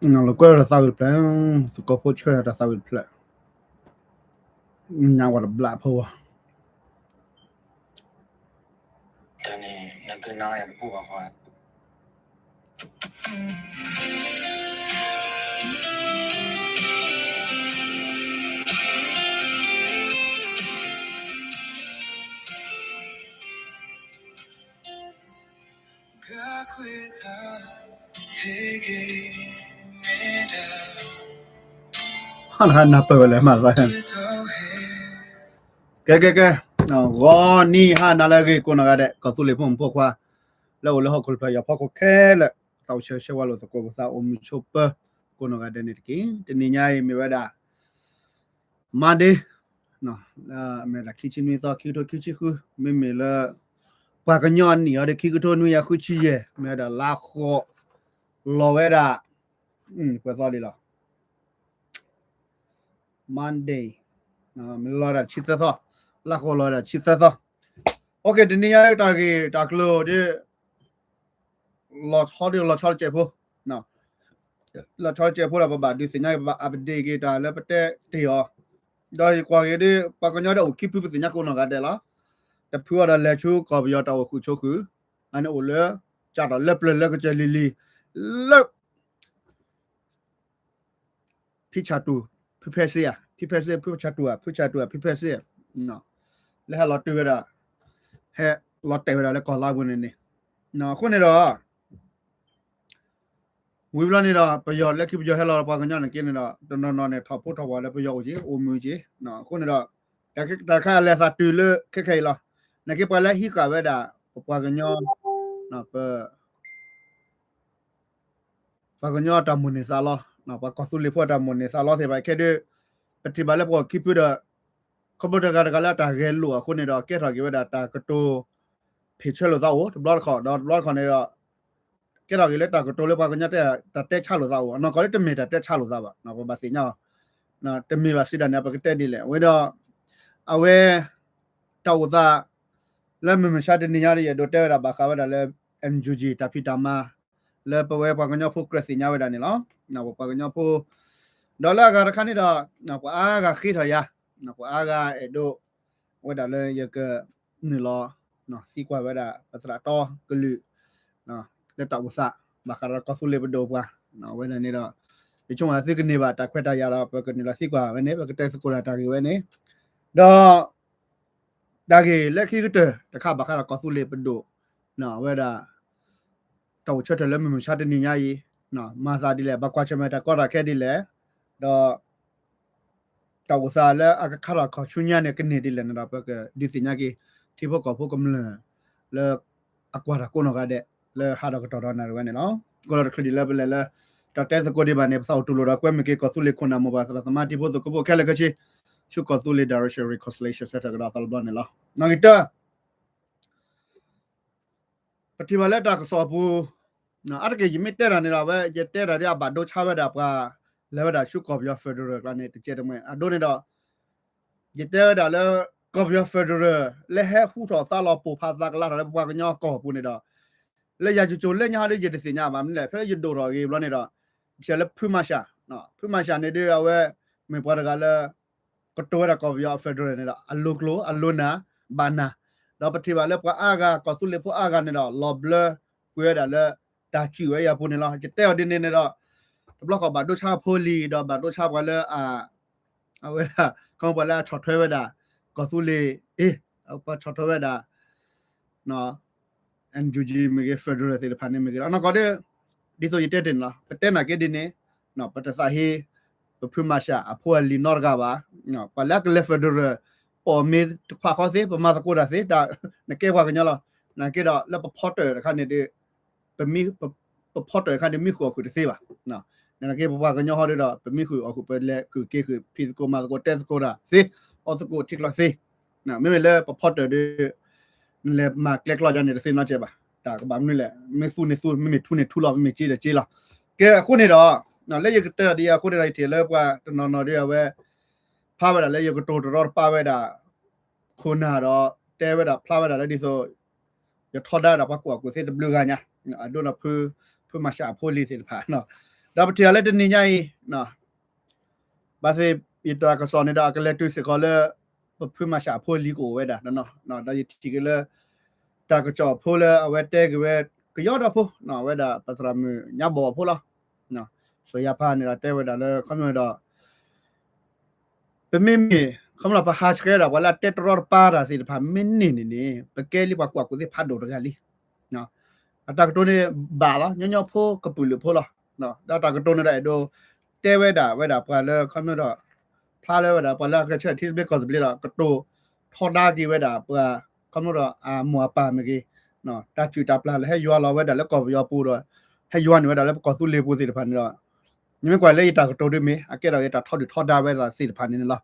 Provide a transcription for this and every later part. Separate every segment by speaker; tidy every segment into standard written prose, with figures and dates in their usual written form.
Speaker 1: No, lo cual estaba el plan, su copo chue estaba el plan. Now what a black power.
Speaker 2: Tani nagana ya buwa kwa.
Speaker 1: Han na pewe le ma sa. Ke. No, wo ni han na la ge ko na ga de ko su le phom pho kwa. Lo ho ko pa ya pho ko khe le. Tao che che wa lo sa ko sa o mi cho pa ko na ga de ni ki. Ti ni nya yi mi wa da. Monday. No, la me la kitchen mi sa ki to kitchen khu me la pa ka nyon ni ya de ki ko to nu ya khu chi ye. Me da la kho lo we da. Kwa sa li la. Monday. No, me lo da chi ta sa. La kho lo da chi ta sa. Okay, the near target, Taklo, the lot holiday, lot charge po. No, lot charge po about this thing. I've dig it, I left it. Die quality, Pacono, keep people in Yakona Gadella. The poor let you copy out our Kuchoku, and Ole, Chata, Lepre, Legacy Lily, Lep Pichatu, Pipesia, Puchatua, Pipesia. No, let her lot to it. ဟဲ့လော်တဲဝရလဲကောလာဝင်နေနော်ခုနေတော့ဝီဘလနေတော့ပယောလက်ခိပယောဟဲလောပါကညနေကင်းနေတော့နော်နဲ့ထောက်ဖို့ထောက်ပါလဲပယောကြီးအိုမြူကြီးနော်ခုနေတော့တခါလဲစာတူလခက်လာနကေပလဲဟီကဝဲတာပွားကညနော်ပါကညတမွနေစာလောနော်ပါကဆူလီဖို့တမွနေစာလောသေးပါခဲတဲ့ပတိပါလဲပေါ်ခိပဒခဘတကကလာတာရဲလို့ခုနေတော့ကဲထော်ကေဝဲတာကတိုဖေချဲလို့တော့ဘလော့ခေါ်တော့ဘလော့ခေါ်နေတော့ကဲတော့လေတာကတိုလေးပါကညတဲ့တက်ချလို့တော့နော်ကောလေးတမီတက်ချလို့တော့ပါနော်ဘာစီညနော်တမီပါစီတာနေပါကတက်ဒီလေဝဲတော့အဝဲတော့သာလက်မရှာတဲ့နေရရဲ့တော့တဲ့တာဘာခါဝဲတာလဲ NGG တဖီတမလဲပဝဲပါကညဖို့ကရစီညဝဲတာနေနော်နော်ပါကညဖို့ဒေါ်လာကခဏနေတော့နော်အားကခိထရနော်အားကအဲ့တို့ဝဲတာလဲရကနေလောနော်စီကွာဝဲတာပစရာတော့ကလူနော်လက်တော့ဝစဘာခါကဆူလေဘဒိုပွားနော်ဝဲနေတော့ဒီချုံအသိကနေပါတခွက်တရတော့ပကနေလာစီကွာဝဲနေပကတက်စကိုလာတာကြီးဝဲနေတော့ဒါကြီးလက်ခိကတတခါဘာခါကဆူလေဘဒိုနော်ဝဲတာတော့ချက်တယ်လည်းမရှာတဲ့နေညာကြီးနော်မာစာဒီလေဘကွာချမတာကောတာခဲဒီလေတော့တော့ဝစားလဲအခါရခချွညာနဲ့ကနေဒီလေနော်ပကဒီစညာကြီးที่พวกก็พวกกำลังแล้วอากวาดก็นกได้แล้วหาดก็ตอนาระเนี่ยเนาะก็เราคดีแล้วเป็นแล้วตอเตสก็ได้บาเนี่ยซาตุโลดาก็ไม่เกก็สุเลคนนามบาสสมาธิพวกก็พวกแค่ละก็ชิชุก็สุเลดาร์เชรีคอนสเลชั่นเซตก็ได้ตลบเนี่ยละนังอิตาปฏิบัติแล้วตาก็สอบนะอะไรก็ยิ่งไม่เตะเนี่ยเราเว้ยจะเตะอะไรบาดโดชาเวดาปะแล้วดาชุก็ยอเฟเดอร์กันเนี่ยจะเจอมั้ยโดเนี่ยดาจะเตะดาแล้วก็ยอเฟเดอร์และให้ผู้ต่อซาลอปูพาซากลาแล้วปะก็ยอก็ปูเนี่ยดาแล้วอยากจู่ๆเล่นยาได้จะได้สิญามามันแหละเพื่อจะดูรอกีแล้วเนี่ยดาเชื่อแล้วพึ่งมาชาเนาะพึ่งมาชาเนี่ยเดี๋ยวเอาไว้ไม่พอกันแล้วก็ตัวละก็ยอเฟเดอร์เนี่ยดาอัลลุกโลอัลลุนะบานาเราปฏิบัติแล้วก็อากาก็สุดเลยพวกอากาเนี่ยดาลอบเลกูได้แล้วตาจิ๋วอย่าปูเนี่ยละจะเตะดินเนี่ยดาบล็อกก็บาดโดชาโพลีดาบาดโดชากันแล้วเอาไว้ละก็ไปแล้วช็อตเทวดาก็สุเลเอาไปช็อตเทวดาเนาะNGG มีเฟเดอร์สิพันธุ์มีแล้วนะก็ได้ดิโซยิเตตินละเตน่ะเกดินเนี่ยเนาะปัตตาฮีพึ่งมาชาอภัวลีนอร์กาบาเนาะปะลักเลเฟเดอร์ปอมีขวาข้อสิประมาณสักกูดาสิดานะเกว่ากันยอละนะเกดาแล้วพอตเตอร์คันนี้เป็นมีพอตเตอร์คันนี้มีขัวคือสิบะเนาะนะเกว่ากันยอฮอดดาเป็นมีคือเอาคือเป็นแล้วคือเกคือฟิสิโกมาสโกเตสโกดาสิออสโกทิกละสินะไม่เป็นแล้วพอตเตอร์เลยมาเล็กๆจันเนี่ยสิน่าเจ็บอ่ะแต่ก็แบบนี้แหละไม่สู้ไม่มีทุนเนี่ยทุนเราไม่มีจีละแกคนนี้ดอ နော်လေရကတဲ့ဒီအခုနေလိုက်တယ်လေကွာနော်နော်ဒီဝဲဖားဝဲတာလေရကတိုတော်ပါဝဲတာခုနာတော့တဲဝဲတာဖားဝဲတာလေဒီဆိုရထော်တာတော့ကွာကိုစေတဘလူကညာအဒိုနဖူမရှာဖိုလီစစ်ဖာနော်ဒါပတီလေတနေညိုင်းနော်ဘာစေပီတာကစောနေတာကလေတူစကောလေဖူမရှာဖိုလီကိုဝဲတာနော်ဒါတီကလေတာကကြောဖိုလေအဝဲတဲကဝဲကရောတော့ဖိုနော်ဝဲတာပစရမညဘောဖိုလားနော်ဆိုရဖာနေတာတဲဝဲတာလေခမတော့ပမင်းမြေခမလာပဟာချခဲတာဝလာတက်တော်ပါတာစီဖာမင်းနေပကဲလီကွာကိုစေဖာဒိုတကလီနော်အတကတိုနေဘာလားညညဖိုကပူလဖိုလားနော်ဒါတကတိုနေတဲ့အဒိုတဲဝဲတာပါလေခမတော့ဖားလဲဝဲတာပါလာကချက်တီဘက်ကောဘလီတော့ကတိုထော်ဒါကြီးဝဲတာပါခမတော့မွာပါမကြီးနော်တာချူတာပလာလဲဟဲရွာလောဝဲတာလဲကောပြောပူတော့ဟဲရွာနေဝဲတာလဲကောစုလေပူစီတဖာနေတော့ညမကွာလေတာကတိုတွေမေအကဲတော့ရတာထော်ဒါဝဲတာစီတဖာနေလား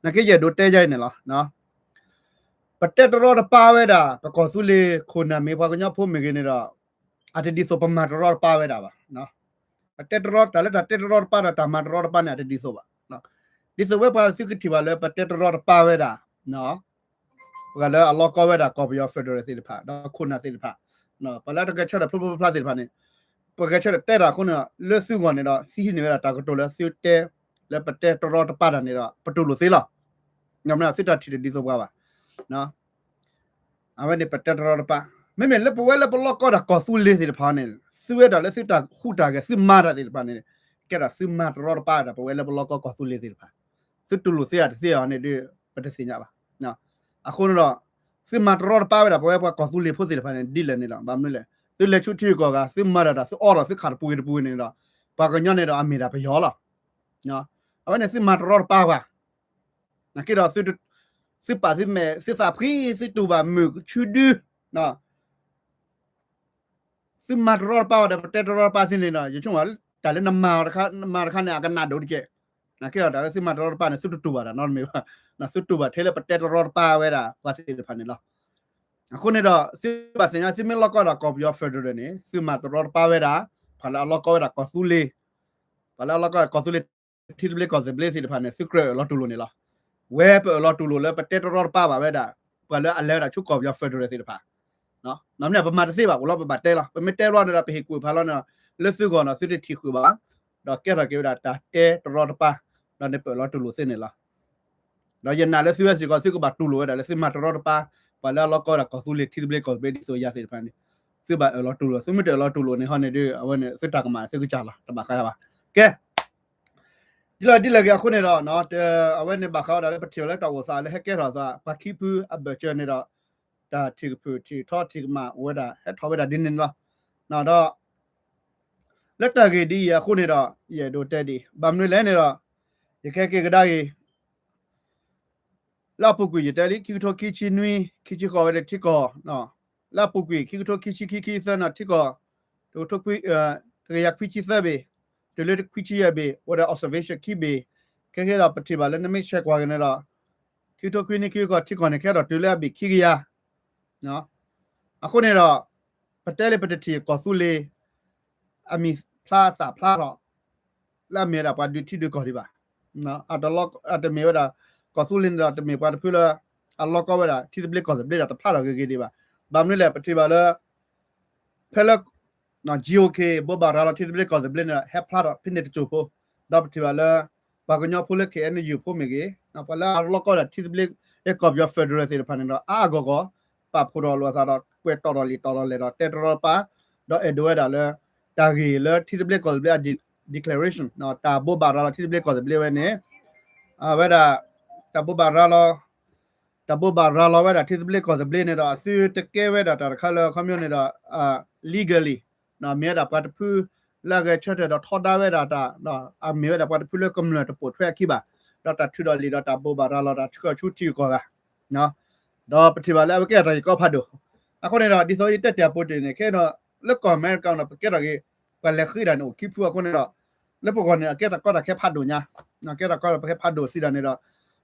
Speaker 1: နကေရဒိုတဲကြိုင်နေလားနော်ပတက်တော်ပါဝဲတာပကောစုလေခုနာမေဘာကညဖို့မေကနေတော့အတဒီဆိုပမာတော်ပါဝဲတာပါနော်ပတက်တော်တလည်းတက်တော်ပါတာမာတော်ပါနေအတဒီဆိုပါနော်ဒီဆိုဝဲပါစုကတိပါလဲပတက်တော်ပါဝဲတာနော်ဘကလည်းအလောကဝဲတာကော်ပီယောဖက်ဒရယ်စီတဖာတော့ခုနာစီတဖာနော်ပလာတကချက်ဖဖဖလာစီတဖာနေပကချက်တဲ့တာခုနလွတ်စုကနေတော့စီးနေရတာကတော့လဲစုတဲလဲပတက်တော်ပါတာနေတော့ပတူလို့စေးလားညမနာစစ်တာတီဒီဆိုပါနော်အဝဲနေပတက်တော်ပါမဲမဲလက်ပွဲလက်ဘလော့ကောတာကောဆူလေးစီတဖာနေစုရတာလက်စစ်တာခုတာကစစ်မာတာစီတဖာနေကဲတာစစ်မာတော်ပါတာပွဲလက်ဘလော့ကောဆူလေးစီတဖာစစ်တူလို့စေးရစေးရနေဒီပတက်စင်ကြပါနော်အခုတော့စစ်မာတော်ပါတာပွဲကောဆူလေးဖို့စီတဖာနေဒီလည်းနေတော့ဘာမလို့လဲစစ်လက်ချူတီကောကစစ်မာတာစစ်အော်တော့စစ်ခါပူနေတော့ပါကညနေတော့အမေတာဘယောလားနော်အဝဲနေစစ်မာတော်ပါနကေတော့စစ်ပါစစ်မဲစစ်စာပရီစစ်တူပါမြူချူဒူနော်စစ်မာတော်ပါတဲ့ပတက်တော်ပါစင်းနေတော့ရချုံကတာလည်းနမာခါနဲ့အကနာဒိုဒီကေနကေတော့ဒါလည်းစစ်မာတော်ပါနဲ့စစ်တူပါတာနော်မေပါနော်စစ်တူပါထဲလည်းပတက်တော်ပါဝဲတာပါစစ်ဖာနေလားအခုနေတော့စစ်ပါစင်ရစစ်မလောက်ကတာကော်ပီယောဖက်ဒရယ်နေစစ်မာတော်ပါဝဲတာဖလာလောက်ကဝဲတာကောဆူလီဖလာလောက်ကကောဆူလီတီဘလကောဇဘလစီတဖာနေစစ်ကရလော်တူလိုနေလားဝဲပလော်တူလိုလဲပတက်တော်ပါပါပဲဒါပလဲအလဲတာချုပ်ကော်ပြဖက်ဒရယ်စီတဖာနော်နမနပမာတစေပါဘလောပတဲလားပမတဲလောနေတာပေကူဖာလောနော်လက်စုကောနော်စစ်တီခုပါတော့ကဲရကေဒါတာတဲတော်ပါတော့နေပလော်တူလိုစနေလားတော့ယနာလက်စုရစီကောစစ်ကဘတူလိုဒါလက်စမတော်ပါပလဲလောကောတာကောဆူလီတီဘလကောဇဘလဆိုရစီတဖာနေစစ်ပါလော်တူလိုစမတဲလော်တူလိုနေဟောနေဒီအဝနေစစ်တာကမှာစစ်ကကြလားတမခါရပါကဲဒီလာကခုနေတော့နော်အဝဲနေဘခါဒါလည်းပတိလက်တော်စားလည်းဟက်ကဲတော့စားပခိပူအဘချနေတော့ဒါတီပူတီထောတီမဝဲတာဟက်ထောဝဲတာဒင်းနေလားနော်တော့လက်တကေဒီခုနေတော့ရေဒိုတက်ဒီဗမ်နွေလဲနေတော့ရခဲကေကဒါရီလာပုကွေတဲလီခီထိုခီချီနွီခီချီကောဝဲတဲ့တီကောနော်လာပုကွေခီထိုခီချီခီစနာတီကောဒိုထိုကွေတရခီချီဆဘေde le kwichi yabe or observation kibe keke da patiba le nami check wa ne da kito kwini kiko tikon ne ke da de le bi kiya noအခုနေတော့ပတဲလေပတတီကောဆူလေအမီဖလာစာဖလာတော့လာမေတာပါဒူတီဒူကောဒီပါနော်အတလော့အတမေဝတာကောဆူလင်တော့တမေပါတဖူလာအလော့ကောဝတာတီဒဘလကောစဘလတာဖလာတော့ကေဒီပါဘာမလဲပတိပါလေဖဲလနော် GOK ဘောဘာရာတီဒဘလကောစဘလနာဟက်ဖလာတော့ဖိနေတချို့ဖို့ဒါပတိပါလေဘာကညောဖိုလက်ကေအန်ယူဖို့မေကေနော်ပလာအလော့ကောတာတီဒဘလအကောဘယဖက်ဒရယ်စီဖာနေတော့အာဂောကောပါဖိုတော်လောစားတော့ကွဲတော်တော်လေတော့တက်တော်ပါတော့အဒဝဲတာလေတာဂီလေတီဒဘလကောစဘလdeclaration နော်တာဘောဘာရာတီဒဘလကောစဘလဝဲနေဝဲတာတာဘောဘာရာလောဝဲတာတီဒဘလကောစဘလနေတော့ဆီတကဲဝဲတာတာခါလော community တော့legally နော်မြဲတာပတ်ဖူးလာကချက်တော့ထော်တာဝဲတာနော်အမြဲတာပတ်ဖူးလေ community ပို့ထွက်ခိပါတော့တာထူတော်လီတော့တာဘောဘာရာလောတာချူတီကောကနော်တော့ပတိပါလဲကဲတော့ကောဖတ်တော့အခုနေတော့ဒီဆိုရတက်တက်ပို့တင်နေခဲတော့လက်ကွန်မဲကောင်တော့ကဲတော့ကလည်းခိတာနိုခိဖူအခုနေတော့လက်ပေါ်ကနေကဲတော့ကောတာခဲဖတ်တော့ညာနော်ကဲတော့ကောခဲဖတ်တော့စီတာနေတော့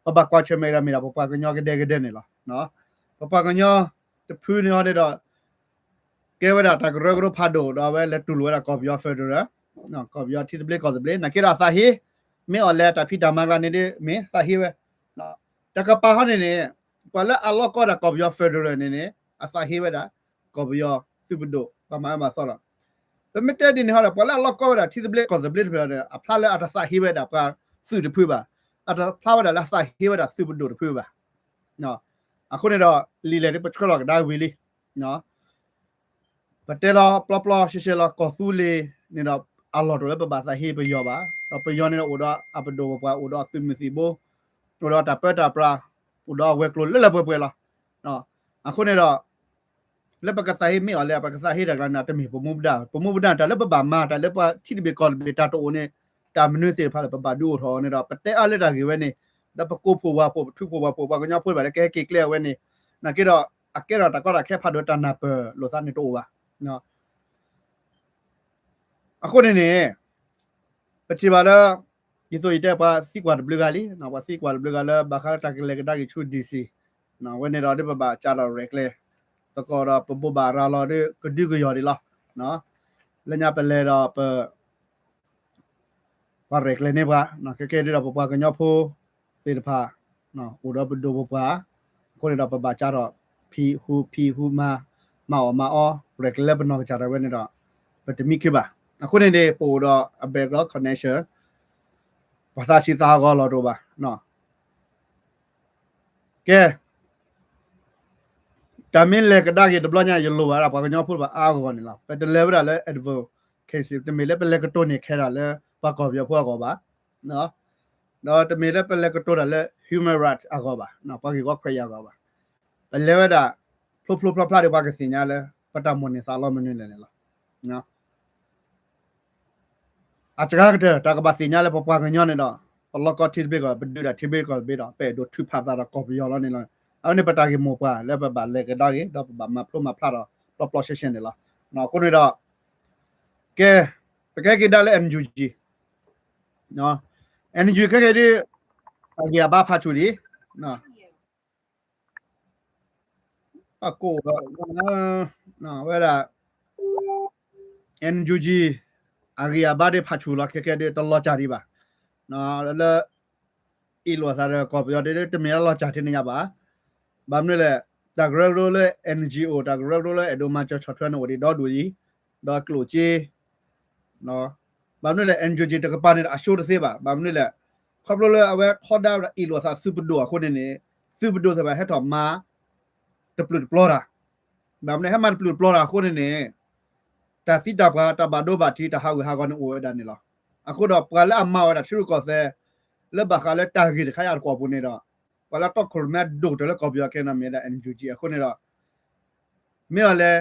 Speaker 1: ပပကွာချမဲရမီတာပပကညောကတဲ့နေလားနော်ပပကညောတဖူးနေတော့ကဲဝဒါတကရဖတ်တော့တော့ပဲလက်တူလိုတာကော်ပီယောဖက်ဒရယ် နော်ကောပြောတီတပလေကောတပလေနကေရာစာဟီမေအော်လက်တာဖီတာမကလာနေတဲ့မေစာဟီဝဲနော်တကပါဟနေနေပလာအလောကောတာကောပြောဖက်ဒရယ်နေနေအစာဟီဝဲတာကောပြောစုဘဒိုပမာမဆောလာပမတက်ဒီနေဟာပလာလောကောတာတီတပလေကောတပလေပြောတယ်အဖလာလက်အစာဟီဝဲတာပါစုတဖွေးပါအတဖလာဝဲတာလက်စာဟီဝဲတာစုဘဒိုတဖွေးပါနော်အခုနေတော့လီလေပချကလောကဒါဝီလီနော်ပတဲလောပလပလရှေရှေလောကောဆူလီနေတော့အလော်တော်လည်းပပါစာဟေးပယောပါတော့ပယောနေတော့ဥတော့အပဒိုပွားဥတော့ဆွေမစီဘိုဥတော့တပတ်တာပရာဥတော့ဝဲကလိုလက်ပွဲလားနော်အခုနေတော့လက်ပကစာဟေးမေော်လက်ပကစာဟေးတကနာတမီပမုဒတာလက်ပပါမာတလက်ပတိဘေကောဘေတာတိုနေတာမနွေးစေဖာပပါဒူထောနေတော့ပတဲအလက်တာကြီးဝဲနေတော့ပကိုဖိုဝါပိုထုဖိုဝါပိုပါကညာဖွေးပါလေကဲကေကလဝဲနေနာကေတော့အကေတော့တကောတာခဲဖတ်တော့တနာပလိုစားနေတော့ပါနော်အခုနေပတိပါလာဒီဆိုရတဲ့ပါစီကွာဘလဂါလီနော်ပါစီကွာဘလဂါလာဘာခါတာကလေကဒါကချူဒီစီနော်ဝဲနေတော့ဒီပါချာတော့ရက်လေတကောတော့ပပဘာရာလာတဲ့ကဒီကရော်ဒီလားနော်လညာပလဲတော့ပါရက်လေနေပါနော်ကဲဒီတော့ပပကညောဖိုးစေတဖာနော်ဟိုတော့ဘဒိုပပါကိုနေတော့ပပချာတော့ဖီဟူမာအောရက်လေဘနော်ချာတော့ဝဲနေတော့ပတမီခေပါအခုနေပို့တော့အဘက်တော့ connection ဘာသာရှိသားကောလို့တော့ပါနော်ကဲတမင်းလေကဒါကြီးဒဘလညာရလိုပါဘာကညောဖို့ပါအားကောနေလားပတလေဗလာလေ advocacy တမီလေပလေကတိုနေခဲတာလေဘာကောပြောဖို့ကောပါနော်တော့တမီလေပလေကတိုတာလေ human rights အကောပါနော်ဘာကြီးကောခွဲရကောပါပလေဝဒါဖလိုဖလာတွေဘာကစညာလေပတမွန်နေစာလောမနေလေလားနော်အချကာကတဲ့တာကပါစညာလေပပကညောနေတော့ဘလော့ကတိဘေကဘဒူတာတိဘေကဘေတော့ပဲဒိုထူဖာတာကောပြောလာနေလားအဲ့နေပတာကမောပါလေပပါလေကဒါကြီးတော့ပမဖလိုမဖလာတော့ပလော့ရှင်းနေလားနော်ခုနေတော့ကဲတကယ်ကဒါလေ NUG နော် NUG ကဲဒီအကြီးဘာဖာချူဒီနော်အကိုတော့နော်ဝဲတာ NUG အကြီးဘာတွေဖာချူလာကဲဒီတလောချာဒီပါနော်လေအီလိုစားကောပြောတဲ့တမရလောချာတင်နေရပါဘာမလဲတာဂရက်ရိုလေ NGO တာဂရက်ရိုလေအဒိုမာချောထွန်းဝဒီတော့ဒူဒီတော့ကလိုချေနော်ဘာမလဲ NGO တကပါနေအရှိုးတစ်သေးပါဘာမလဲခေါပလိုလေအဝဲခေါ်ဒါအီလိုစားစူပဒိုအခုနေစူပဒိုဆိုပါဟက်တော့မာတပလူပလောရာဘာမလဲဟမန်ပလူပလောရာခုနေတာစီတာဘာတဘာဒိုဘာတီတဟာဝဟာကောနအိုဒါနေလားအခုတော့ပလာအမောဒါထူကောဆဲလေဘာခါလေတာဂီခါရကောပနေတော့ပလာတော့ခရမတ်ဒိုတလေကောပြောကဲနမေဒါ NUG အခုနေတော့မေလေ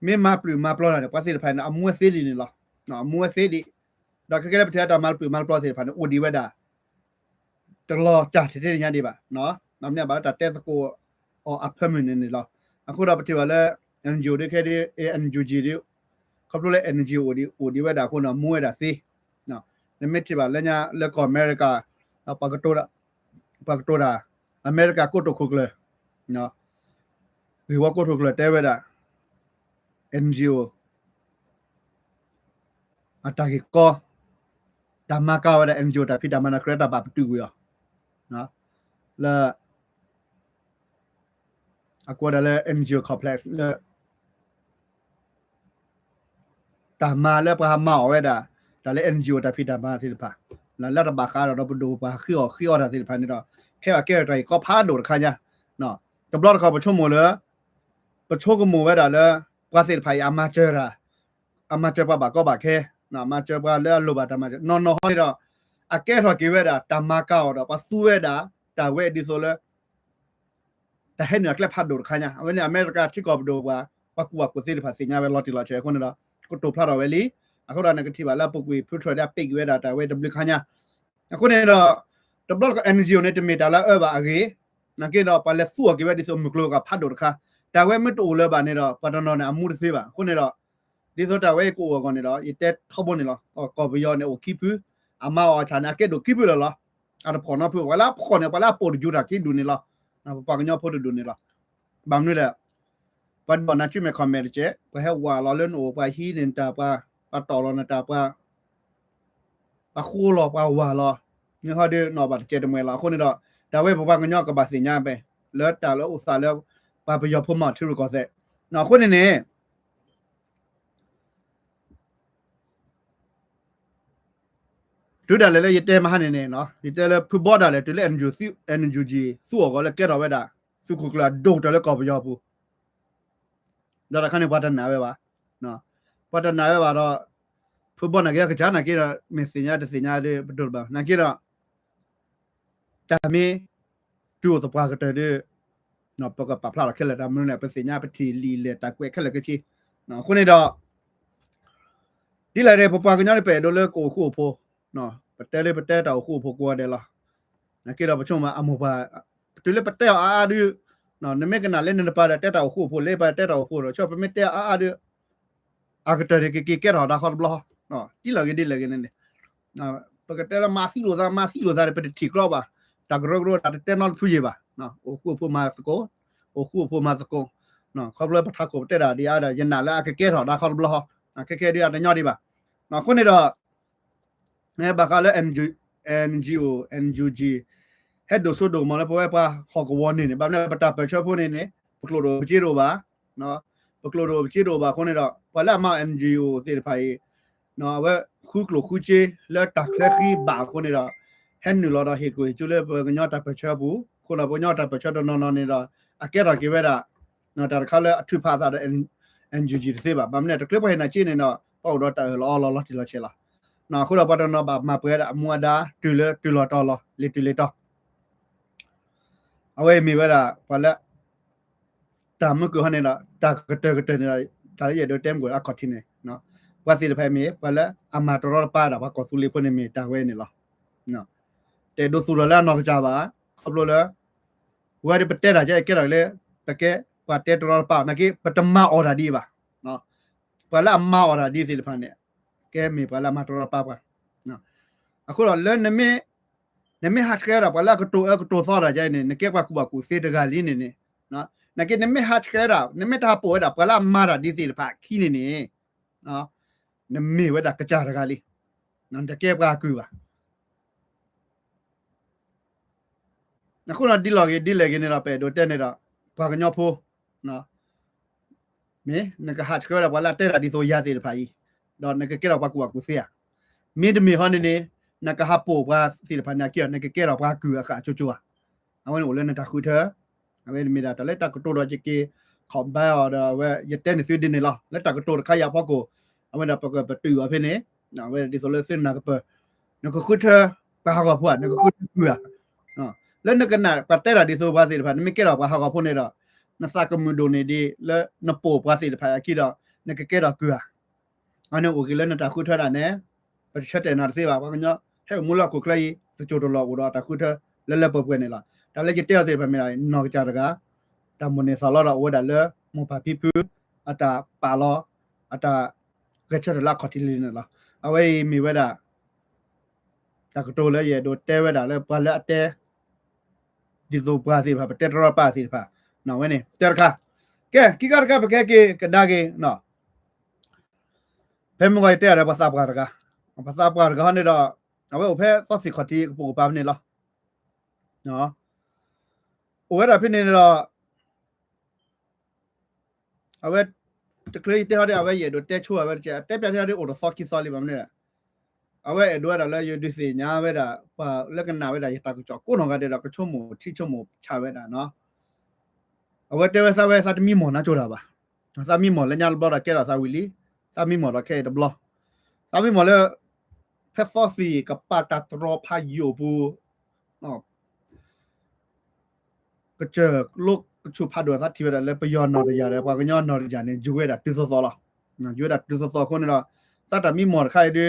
Speaker 1: မေမပလူမပလောနာပတ်စီဖိုင်အမွေးသေးလီနေလားနော်အမွေးသေးဒီဒါခက်ခဲပတဲ့တာမပလူမပလောစီဖိုင်အိုဒီဝဒါတလောချာတဲ့ညနေပါနော်နမနဲ့ဘာတာတက်စကိုအော်အဖမနေနေလားအခုတော့ပတိပါလေ NGO တွေခဲဒီ NUG တွေခေါပလိုလေ NGO ဒီအိုဒီဝဒါခုနော်မွေးတာစီနော်နမတိပါလေညာလေကောအမေရိကပကတိုရာအမေရိကကိုတိုခုကလေနော်ဒီဝါကိုတိုကလေတဲဝဒါ NGO အတာကြီးကောတမကာဝဒါ NGO တာဖိတမနာခရတာပါပတူရောနော်လာအကွာဒါလေ NGO complex လေတမလေပါမောဝဒါဒါလေ NGO တာဖိတမသိပါလာလာဘာခါတော့ဘဒိုပါခိောဒါသိပါနေတော့ခဲကဲတိုင်ကောဖားဒိုခါညာနော်တဘလော့ခါပချုံမလေပချုံကမဝဒါလေကွာသိဖိုင်အမချာပါကောပါခဲနော်အမချာပါလေလိုပါတမချာနော်ဟောတော့အကဲတော့ကေဝဒါတမကောတော့ပဆူဝဒါတာဝဲဒီဆိုလေတဟဲ့နော်ကလပ်ဖတ်ဒိုခါညာအမေရိကတိကောဘဒိုပါပကူပါကိုသိဖာစညာပဲလော်တီလော်ချေခုနတော့ကိုတိုဖလာတော့ဝဲလီအခုတော့ negative လာပုတ်ကွေဖုထရတဲ့ပိတ်ဝဲတာဝဲ W ခါညာအခုနေတော့ double က energy နဲ့တမီတာလာအဘာအကြီးနကေတော့ပါလက်ဖူကေဝဲဒီဆိုမကလောကဖတ်တော့ခါတာဝဲမတူလဲပါနေတော့ပတနော်နဲ့အမှုသေးပါခုနေတော့ဒီဆိုတာဝဲကိုကနေတော့ဤတက်ထောက်ပေါ်နေလားကော်ဘီယောနဲ့ keep အမောချာနာကေတော့ keep လားအဲ့ဒါပေါ်နော်ဖဝလာပေါ်နေပါလားပေါ်ကြူတာကိဒူနေလားပကညောပေါ်ဒူနေလားဘာမလဲပတ်ဘနာချွေမကွန်မန့်ချေဘဟဝါလာလန်အိုပါဟီနင်တာပါပ pa to lo na ta pa khu lo pa wa lo ni ha de no ba che de mwe la khu ni do da we pa ga nyo ka ba sin nya pe le ta lo u sa le pa pa yo pho ma thu ko se no khu ni neดูได้เลยเตะมาหันเนี่ยเนาะเตะเลยฟุตบอลได้เลยตัวเล่นอยู่ซิNUG สู้ก็เลยเกิดเอาไว้ได้สู้คุกละโดดเลยก็ไปยอปูဒါရခနဲ့ပတ်တနာပဲပါနော်ပတ်တနာပဲပါတော့ဖုတ်ဘောနာကကြာနာကေမင်းစညာတစညာလေးဘဒလဘာနာကေတော့တာမီတူတော့ပွားကတဲ့နော်ပကပပလာခဲလာတာမင်းနဲ့ပစညာပတိလီလေတာကွဲခဲလာကချီနော်ခုနေတော့ဒီလာတဲ့ပပကညာပဲတော့လေကိုခုဖို့နော်ပတဲလေးပတဲတော့ခုဖို့ကွာတယ်လားနာကေတော့ပချုံမှာအမောပါတူလေပတဲအာဒီနော်နမေကနာလည်းနေပါတဲ့တက်တော်ခုဖို့လေးပါတက်တော်ခုတော့ချောပမေတဲ့အာဒီအာကတရကေကေရောဒါခေါ်ဘလောနော်ဒီလာကေနေနော်ပကတဲမာစီလိုသာပတိတီကရောပါတကရောတာတဲ့နော်ဖူးရပါနော်အခုဖို့မာစကိုနော်ခေါ်ဘလပထကိုတဲ့တာဒီအားရနာလာကေရောဒါခေါ်ဘလောနော်ကေဒီအတညောဒီပါနော်ခုနေတော့နေဘာကလည်း NGO head do so do ma la pa ho ko won ne ba na pa ta pa chwa pho ne bu klo do chi do ba no bu klo do chi do ba khone do pa la ma NGO se de phai no wa khu klo khu chi la ta khle khi ba khone do hen nu lo do hit ko chu le pa nya ta pa chwa bu khona bo nya ta pa chwa do no ne do a ke da ke ba da no ta kha le athu pha sa da NGO de se ba ba ne to clip pa na chi ne no pa do ta lo ti lo che la no khu do pa do no ba ma pa da mu da tu lo to lo le tu le toအဝဲမိဝဲတာဘာလဲတာမကူဟနေတာတာကတဲ့နေတာဒါရတဲ့တဲမ်ကိုအခတ်နေနော်ဝါစီတဲ့ဖဲမီဘာလဲအမတော်တော့ပါတာဘာကောဆူလီဖနေမီတာဝဲနေလားနော်တဲ့ဒိုဆူရလာနော်ကြပါခပ်လို့လဲဝဲတဲ့ပတဲ့တာကြဲကဲတော့လေတကဲပါတဲ့တော်ပါနကေပတမအော်ဒါဒီပါနော်ဘာလဲအမအော်ဒါဒီစီတဲ့ဖနေကဲမီဘာလဲမတော်ပါပါနော်အခုတော့လဲနမေနမေဟာချကရာပါလာကတိုသောရာကြိုင်နေကေပါကူပါကူစေတကလင်းနေနော်နကေနမေဟာချကရာနမေတာပေါ်တာပါလာမာရာဒီစီဖာခီနေနော်နမေဝဒကကြရကလေးနော်တကေပါကူပါအခုတော့ဒီလော်ဒီလေကနေတော့ပဲတော့တက်နေတော့ဘာကညောဖိုးနော်မေနကဟာချကရာပါလာတဲ့ရာဒီဆိုရသေးတယ်ဖာကြီးတော့နကေကေတော့ပါကူပါကူစေရမင်းတမီဟောနေနကဟာပိုဘာစီလပနာကီနကကေရောဘာကူအခါချိုချိုအဝန်ကိုလည်းနတာခုထအဝဲမီတာတလက်တကတိုတော့ချကေခွန်ဘာတော့ဝဲရတဲ့နေစီဒင်းနေလားလက်တကတိုခါရပေါကိုအဝန်တော့ပကပတူအဖေနေနော်ဝဲဒီဆိုလို့စင်နကပနကခုထဘာဟာကဖွာနကခုကူရနော်လက်နကနာပတ်တဲ့ရာဒီဆိုဘာစီလပနမကေရောဘာဟာကဖွနေတော့နစကမှုဒိုနေဒီလက်နပိုဘာစီလပအကီတော့နကကေရောကူရအနုကလည်းနတာခုထတာနဲ့ပချက်တဲ့နာသေးပါဘာကညဟဲ့မူလာကိုကလေးတချို့တော့လို့တော့တခုထလဲလဲပွက်နေလားဒါလည်းကြတဲ့တဲ့ပဲမြင်နော်ကြတကတမနေဆလာတော့ဝဒါလဲမပါပီပူအတာပါလောအတာကချက်လာခတိလင်းလားအဝေးမီဝဒါတကတိုလဲရတော့တဲဝဒါလဲပါလဲအတဲဒီဇိုပါစီပါတက်တော့ပါစီပါနော်ဝဲနေတဲခါကဲကိကရကပကဲကဒါကေနော်ဘယ်မကိုတဲရပါစာပါကပါစာပါကနေတော့အဝဲအဖဲစောစီခတိပူပါနေလားနော်ဝဲတာဖြစ်နေတော့အဝဲတကလေးတဲ့ဟာအဝဲရတော့တဲချိုးအဝဲတဲပြပြတဲ့ order fuck you sorry ပါမနဲ့အဝဲအဒွဲတာလဲရဒီစီညာဝဲတာပါလက်ကနာဝဲတာရတာကြောကိုနော်ကတဲ့တော့ကချုံမထိချုံမချဝဲတာနော်အဝဲတဲဝဲစားဝဲစားတမီမော်နာချိုးတာပါစားမီမော်လည်းညာဘလော့တာကဲတာစားဝီလီစားမီမော်တော့ခဲတဘလော့စားမီမော်လည်းဖက်ဖော်စီကပတာတရောဖာယိုဘူးနော်ကချလုတ်ချူဖာဒွာသတိဝဲလည်းပယောနော်ရတယ်ဘာကညောနော်ရနေဂျူဝဲတာတူစောလားနော်ဂျူဝဲတာတူစောခုနေတော့စတာမီမော်ခိုင်ဒီ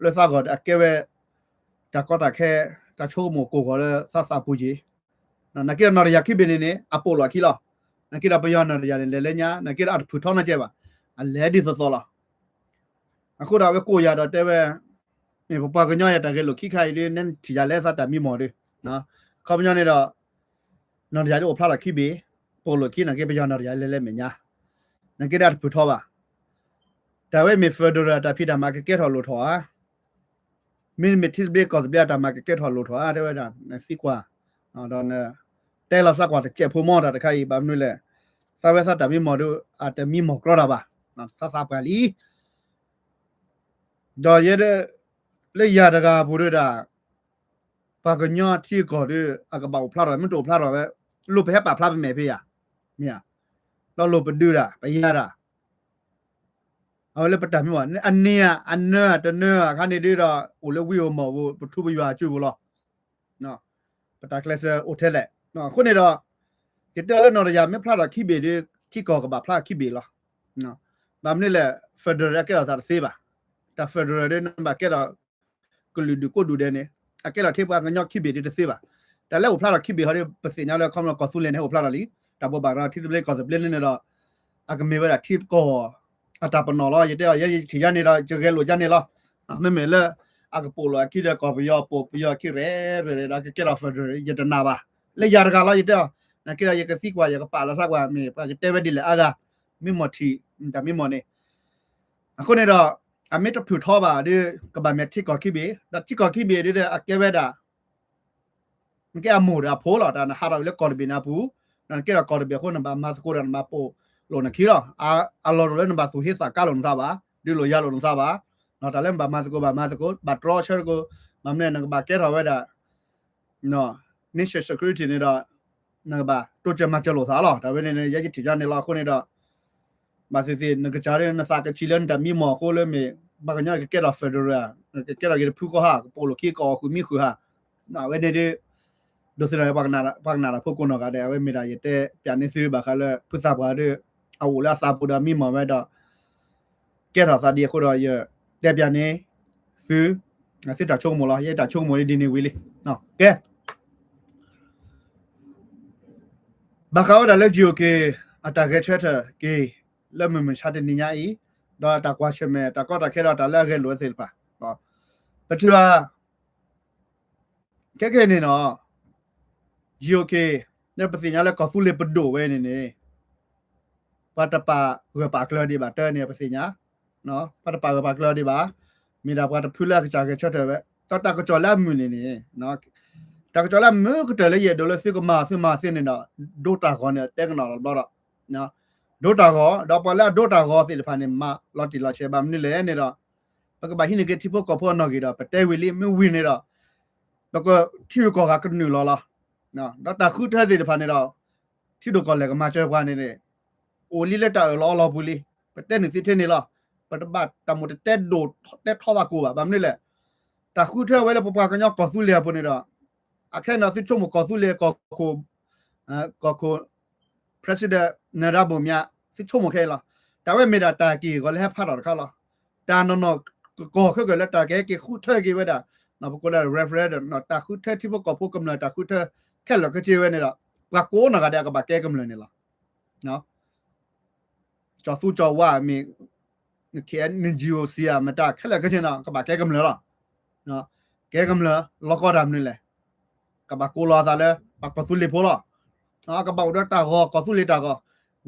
Speaker 1: လဲစားကောအကဲဝဲတကောတာခဲတချိုးမိုကိုကောလဲဆဆပူကြီးနော်နကေနော်ရခိဘင်းနေအပိုလာခိလားနကေပယောနော်ရနေလဲညာနကေအဖူထောင်းနေကြပါအလဲဒီစောလားအခုတော့ဝဲကိုရတော့တဲဝဲနေပပကညောရတကယ်လို့ခိခိုင်လေးနဲ့ထီရလဲစတာမီမော်တွေနော်ခေါပညောနေတော့နော်ရတော့ဖလာလာခိဘေပိုလို့ခိနကေပယောနော်ရလဲမညာနကေဒါဖူထောပါတ แต่ว่ามีเฟอร์ดราแต่พี่ดามาเก็ตหอลุถอมีทิสเบก็จะเบียดามาเก็ตหอลุถอได้ไว้ด่านในสิกว่าตอนแต่เราสักกว่าเจ็บพูมอดแต่ใครแบบนู้นแหละซาเวซ่าแต่มีหมอดูอาจจะมีหมอกรอดบ่ะซาไปลีดอยเดเลยยาดกาบุรุษปากญอที่ก่อด้วยอากาศพลาดมันตัวพลาดแบบลูกไปให้ป่าพลาดเป็นแม่พี่เนี่ยเราลูกไปดื้อไปยาเอาเลยประจำไม่หมดอันเนี้ยอันเนื้อตัวเนื้อข้างนี้ดื้ออุลวิวหมอวุทุบวิวาจูบุหรอเนาะประตาคลาสโอเทลแหละเนาะคนนี้เกิดแล้วนอนยามไม่พลาดขี้เบียดที่ก่อกับพลาดขี้เบียดหรอเนาะแบบนี้แหละเฟเดอร์ก็จะเสียบ่ะแต่เฟเดอร์เนี่ยแบบก็ก็ดูเด่นเนี่ยก็เราเทียบกันยอดขี้เบียดจะเสียบ่ะแต่แล้วพลาดขี้เบียดเขาเนี่ยเปอร์เซ็นต์แล้วเขาเราก็สู้เล่นให้พลาดอะไรแต่พอบางเราที่เล่นก็จะเล่นเนี่ยเราอาจจะมีเวลาที่ก็อาตาปนอล้อยังได้ยังที่ยันนี่เราจะเกลือยันนี่เราไม่เหมือนเลยอาจจะปูเราคิดว่าก็ไปย่อปูไปย่อคิดเร่เราก็เราเฟเดอร์ยังจะน่าบ่ะเลยยาร์กาเรายังได้นะคิดว่ายังก็สิกว่ายังก็ป่าเราสักว่ามีก็จะเตะไปดีเลยอาจจะไม่หมดที่แต่ไม่หมดเนี่ยคนนี้อเมริกาผิวทอบ่ะด้วยกับบางเม็ดที่ก่อขี้เบียดที่ก่อขี้เบียดด้วยเก็บไว้ด่ามันก็หมดโพล่ะแต่นะฮาเราเรียกก่อบีนาปูนั่นก็เราก่อบีคนนั้นมาสกุลนั้นมาโปโลนักขี้เราเราเล่นนั้นมาสุฮิสก้าลงซาบ่ะดูโลยาลงซาบ่ะเราแต่เล่นมาสกุลบัตรรอเชอร์ก็มันเนี่ยนั่งบาเก็ตเอาไว้ด่าเนาะนี่เช็ค security นี่ด่านั่งบาตัวจะมาจะโหลดซาหรอแต่เว้นเนี่ยยังที่จะเนี่ยเราคนนี้ด่ามาสินักจ่ายเนี่ยนักสักชิลเลนแต่มีหมอเขาเลยมีบางอย่างก็เกิดเฟเดอร์เกิดอะไรผู้ก็หาโปโลกี้ก็คือมีคือหาน่ะเว้นเนี่ยดูสิเราบางนาพวกคนก็ได้เว้นไม่ได้แต่เปลี่ยนซื้อบางครั้งเลยผู้สาวก็ได้เอาแล้วสาวผู้ใดมีหมอไว้ด่าเกิดสาดีคนเราเยอะแต่เปลี่ยนนี้ซื้อสิตัดช่วงหมดแล้วยังตัดช่วงหมดดีนี่วิลลี่เนาะแกบางครั้งเราเลือกจิโอเคอัตราเกชัตเกแล้วมันชาตินิยายดอตากว่าใช่ไหมตาก็ตาแค่เราตาเลิกเรียนรู้เสร็จป่ะก็ปัจจุบันแค่เนี่ยเนาะจิโอเคเนี่ยปัจจุบันแล้วก็สู้เล็บดูไว้เนี่ยปัตตาปาเรือปากเรือดีบ่าเตอร์เนี่ยปัจจุบันเนาะปัตตาปาเรือปากเรือดีบ่ามีดาวปัตตาพูดแล้วก็จากเกชัตเว้ยตาก็จอดแล้วมือเนี่ยเนาะตาก็จอดแล้วมือก็เจอเลยเยอะดูเลยซื้อก็มาเส้นเนี่ยดูตาก่อนเนี่ยเต็งหน่อยบ้าเนาะโดตาก็ดอกปลาโดตาก็สิลพันธ์มาลอติลาเชบามนี่เลยเนี่ยเราปกตินี่ก็ที่พวกก็พอนอกีเราแต่วิลลี่ไม่วินเนี่ยเราแล้วก็ที่ก็กันหนึ่งล้อละเนาะดอกตาคู่เธอสิลพันธ์เนี่ยเราที่ดูก่อนเลยก็มาเจอกันเนี่ยโอลิเลตาล้อบุลีแต่หนึ่งสิเทนี่เราปฏิบัติตามหมดแต่โดดแต่ท่อตะกูแบบนี้แหละแต่คู่เธอไว้แล้วพวกกันยอกก็สู้เลียพวกนี้เราแค่นั้นสิชั่วโมงก็สู้เลียก็president นราบุมยาสิชั่วโมงแค่ละแต่ว่าไม่ได้ตากี่ก็แล้วพลาดเขาละตานนก็คือก็แล้วตาแกคู่เธอกี่ไว้ด่าเราพวกเรา referendum ตาคู่เธอที่พวกก็พูดกำเนิดตาคู่เธอแค่เราก็จีไว้นี่ละว่าโกนก็ได้ก็บาแกกำเนิดนี่ละเนาะจอสู้จอว่ามีเขียนนิจิโอเซียมาตาแค่เราก็จีน่ะก็บาแกกำเนิดละเนาะแกกำเนิดเราก็ทำนี่แหละก็บาโกรอซะเลยบาก็สู้เลยพอละก็บอกด้วยตาก็สู้เลยตาก็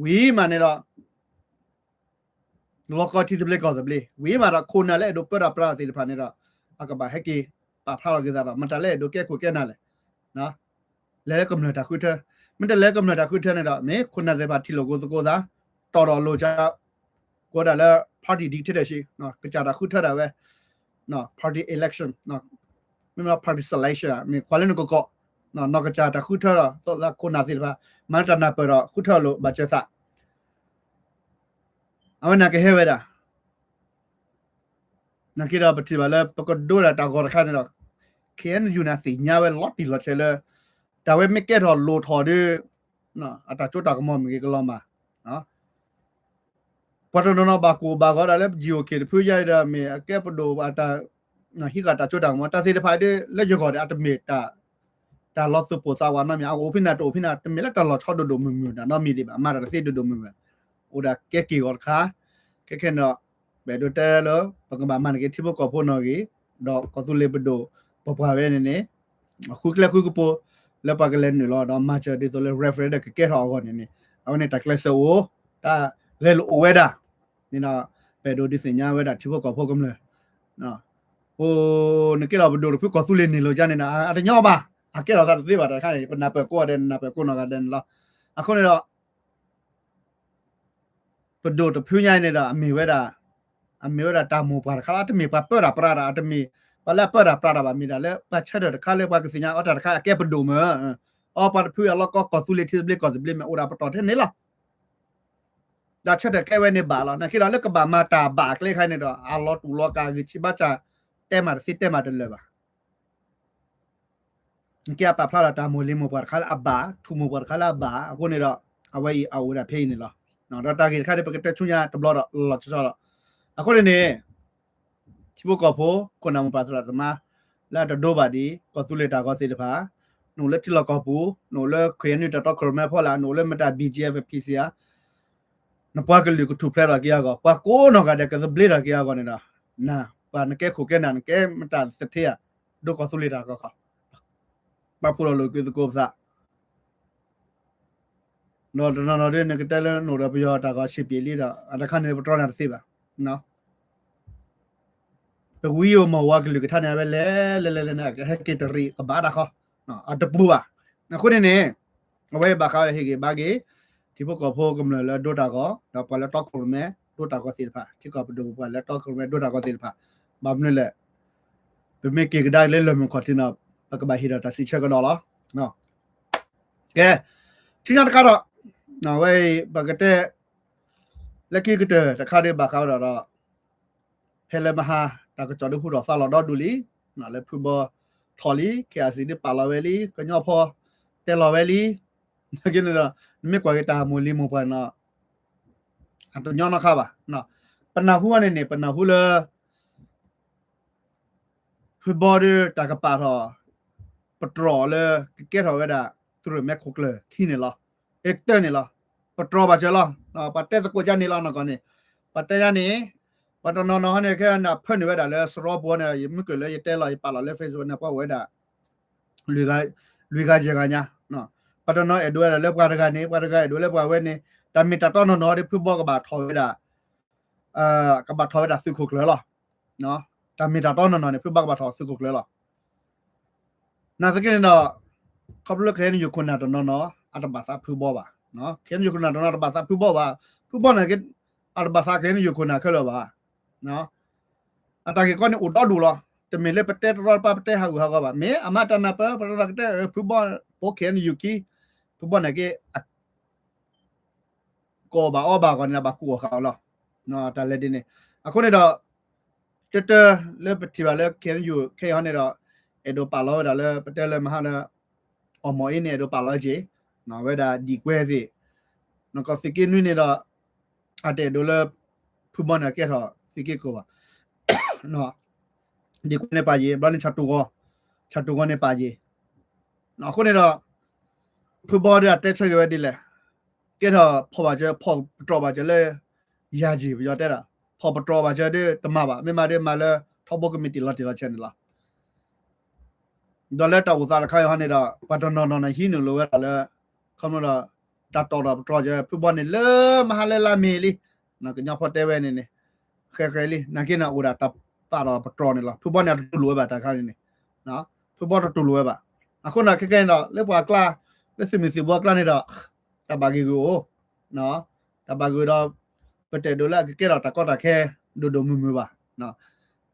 Speaker 1: วีมาเนี่ยเราล็อกที่จะเล่นก็จะเล่นวีมาเราคนนั่นแหละดูเปิดปลาสิลพันเนี่ยเราก็บอกให้กี่ปลาพลาดกี่ตาเรามันจะเล่นดูแก่คุยแก่นั่นแหละนะแล้วก็มันจะคุยเธอมันจะเล่นก็มันจะคุยเธอเนี่ยเราเนี่ยคนนั้นจะมาที่โลโก้ตัวซะต่อรอโลจะก็ได้แล้ว party ดีที่ได้สิเนาะก็จะได้คุยเธอได้เว้ยเนาะ party election เนาะไม่ว่า party selection มีความเล่นก็นอกจากแต่คู่เธอละสละคนน่าสิลปะมันจะน่าเปิดคู่เธอโลบัจเจตเอาวันนั้นก็เฮเวด้านักกีฬาปฏิบัติแล้วปรากฏดูแลตากอดข้านี่หรอกเขียนอยู่ในสีเงาเวลล็อตติลเชลเลยแต่ว่าไม่แก้ถอดโลถอดด้วยนะอัตราจุดตากมอมกี่กลอมาเนาะพอตอนนั้นบาก็ได้แล้วจิโอเคผู้ใหญ่ได้มีแก้ปดูอัตราฮิกาตาจุดตากมอตาสิได้พายด้วยแล้วจะขอได้อัตเมตตาลอสโปซาวานามีเอาโอพินาแต่ไม่ละตลอดชอบดูมือนะน้องมีดิบมาแต่สิดูมือโอ้ดาแกกี่กอดขาแค่เนาะแบบดูแต่แล้วปกติมันก็ที่พวกก็พูดน้อยดอกก็สุเลบดูปะเวเนี่ยคุยก็พอแล้วปากเล่นอยู่แล้วดอกมาเจอดิตัวเลย referee ก็แก้ท้อก่อนนี่เอาเนี่ยตักเลสโอตาเรลโอเวด้านี่นะไป pedo di senya weda tipo ko pogum le no o ne kira bodo pu ko sule ni lo jane na ada nyo ba akira sa de ba da kai na pe ko den na pe ko no ga den la akone do bodo to phu nyai ne da ami weda ta mo pa khala ta mi pa pa da pra da ta mi pa la pa da pra da ba mi da le pa chat da kha le pa ke senya o da kha ke bodo me o pa phu ya lo ko sule ti ble ko ble me o da pa to the ne la da chat da ke we ne ba la na kira le ka ba ma ta ba kle khai ne do a lo tu lo ka gi chi ba cha te ma si te ma de le ba kia pa phla ta mo le mo par khala abba thu mo par khala ba ko ne do awai a o da phei ne la no da ta gi kha de pa ke te chu nya de blo do lo cha lo a ko ne chi bo ko pho ko na mo pa sa ma la do ba di ko su le ta ko se de pha no le ti lo ko pu no le khwe ni ta to ko me pho la no le ma ta bgf pca na pa ke li ko thu phla da kia ko pa ko no ka de ke ble da kia ko ne da na pa na ke khu ke na ke ma ta se the ya do ko su le ta ko kha pa pu lo ke ko sa no de ne ke ta le no da pyo ta ko shi pi li da a da khan ne pro na se ba no pe wi yo ma wa ke li ke ta ne ba le na ke ke te ri ka ba da kho no a de pu a na ko ne a we ba kha he ke ba ke ti po ko pho kum le do ta ko da pa le to ko me do ta ko si pha ti ko do pa le to ko me do ta ko si pha ba ne le pe me ke da le me ko ti na ba ka ba hi da ta si che ko do lo no ke ti na ka do no we ba ke te le ki ke te ta kha de ba kha do he le ma ha ta ko cho do hu do sa lo do du li na le pu bo thò li ke a si de pa lo we li ko nyo pho te lo we li na ke ne do me kwa ke ta mo li mo pa na a to nyo na kha ba no pa na hu ne pa na hu le pu bo de ta ka pa tho pa tro le ke tho we da tu me khok le khi ne lo ek te ne lo pa tro ba che lo pa te ko ja ne lo na ko ne pa te ya ne pa to no ne ke na phun ne we da le sro bo ne me ke le ye te lo pa lo le facebook na pa we da lui ga je ga nya no pa to no e do le pa ga ne pa ga e do le pa we ne ta mi ta to no de pu bo ka ba tho we da ka ba tho we da su khok le lo no ta mi ta to no ne pu ba ka ba tho su khok le lo na sa ke ne no khop le ke ne yu kun na to no a ta ba sa pu bo ba no ke ne yu kun na to no ta ba sa pu bo ba pu bo na ke a ta ba sa ke ne yu kun na ke lo ba no a ta ke ko ne u do du lo te me le pa te ro pa te ha ga ba me ama ta na pa ra te pu bo po ke ne yu ki pu bo na ke ko ba o ba ko na ba ku kha lo no ta le di ne a ko ne do te le pa ti ba le ke ne yu ke ha ne do e do pa lo da le pa te le ma ha na o mo e ne do pa lo je no we da di kwe si no ko fi ke nu ne do a te do le pu bo na ke tho fi ke ko ba no di kwe ne pa je ba le chatu ko ne pa je no ko ne do pu bo da te che we di le ke tho pho ba je pho tro ba je le ya ji bi yo te da pho pa tro ba je de ta ma ba me ma de ma le tho bo committee la ti la chen la do le ta u sa la khai ha ne da pa to no na hi no lo we da le kham no da ta to da tro je pu bo ne le ma ha le la me li na ke nya pho te we ne ne khe li na ke na u da ta pa do pa tro ne la pu bo ne tu lo ba ta kha ne na pu bo tu lo ba a ko na ke no le bwa kla le si mi si bwa kla ne da ta ba gi go no ta ba go da pa te do la ke da ta ko ta khe do mu ba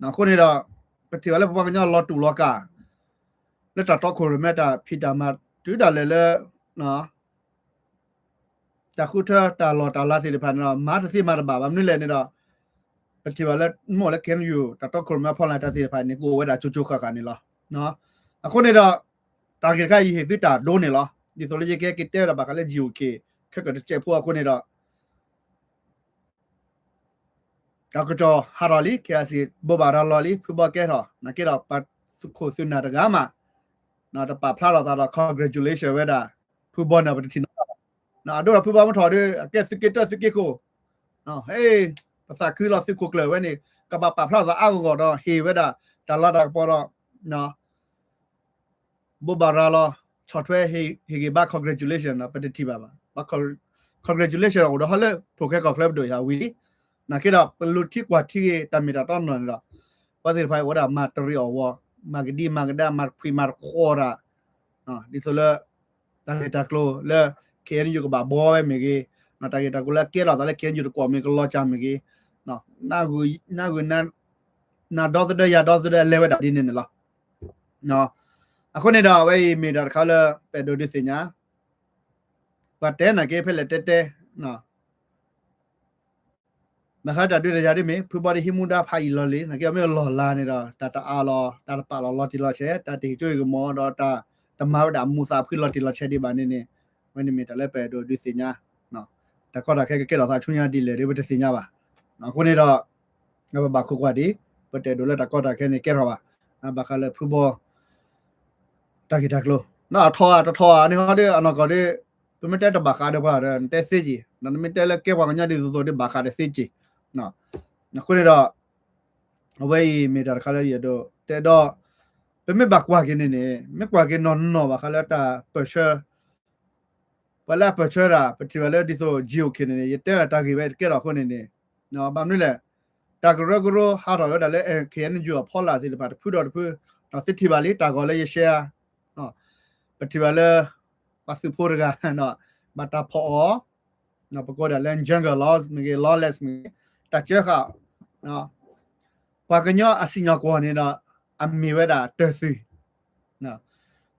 Speaker 1: no ko ne da pa ti ba le bwa nya lo tu lo ka le ta to ko me ta phi ta ma tu da le no ta khu tha ta lo ta la si le pha no ma ta si ma ba ba ni le ne da pa ti ba le mo le ken yu ta to ko me pho la ta si le pha ni ko we da chu chu kha ni lo no a ko ne da ta ke ka yi he si ta do ne lo di so le ke ke te da ba ka le ji ok ke ka che pho ko ne da ta ko to ha ro li ke si bo ba ra lo li phu ba ke tho na ke da pa su ko su na da ga ma na ta pa phla da da congratulation we da phu bo na ba ti na do phu ba ma tho de ke si ke ko no hey ภาษาคือเราสิคุกเลยเว้ยนี่ก็บ่ปะพลาซะอ้าวก็ดอเฮเวดาตะละดาปอดเนาะบ่บาราลอช็อตเวเฮเกบะ congratulation นะปฏิทิบาบะ congratulation โอดอฮะเลโปรแกรมก็คลับโดยฮะวินะ na kira perlu tik wa tik ta mi ta ton non lo pa se phai wa da material wa magdi magda mar primar khora di so le ta ta klo le ken yu ko ba bo ba mi ge na ta ta ko la ke lo ta le ken yu ko mi ko lo cha mi ge no na gu na do the ya do the le wa da di ne lo no အခုနေတော့ဝေးမီတာခါလပဲဒိုဒီစညာပတ်တဲနာကေဖဲလက်တဲတဲနော်မခါတာတွေ့ကြရတယ်မေဖူပါရီဟီမူဒါဖိုင်လော်လေနာကေမေလော်လာနေတော့တာတာအာလောတာပါလော်တီလော်ချေတာတီကျွေးကမောတော့တာတမဝဒမူစာဖီလော်တီလော်ချေဒီပါနေနေဝင်းနေမီတာလည်းပဲဒိုဒီစညာနော်တကောတာခဲခဲတော့သာချွန်ရဒီလေဒီဘတ်စညာပါနော်ခုနေတော့ငါဘာခုကွာဒီပတ်တဲဒိုလက်တကောတာခဲနေကဲတော့ပါဘာခါလဲဖူဘောတာဂီတာကလို့နော်ထောနေဟောဒီအနော်ကဒီသူမတက်တဘာခါတော့ပါတဲ့စစ်ကြီးနော်မတက်လက်ကဲပါညာဒီဆိုဒီဘာခါတဲ့စစ်ကြီးနော်ခုနေတော့အဝေးမီတာခါလဲရတော့တဲ့တော့ပမေဘကွာကင်းနေမကွာကင်းနော်ဘာခါလဲတာပရှာပလာပချရာပတိဝလဲဒီဆိုဂျီယိုကင်းနေရတဲ့တာဂီပဲကဲတော့ခုနေနော်ဘာမလို့လဲတာဂရဂရဟာတော့ဒါလဲခဲနေဂျူဖော်လာစီတပါဖူတော့ဖူနော်စစ်တီပါလေတာကောလဲရရှယ်နော်ပတိဝလဲပါစုဖိုရကနော်ဘာတာဖောနော်ပကောဒါလန်ဂျန်ဂယ်လော့စ်မီလော်လက်စ်မီတာချေခါနော်ပါကညအစညကောနေတော့အမီဝဲတာတက်စီနော်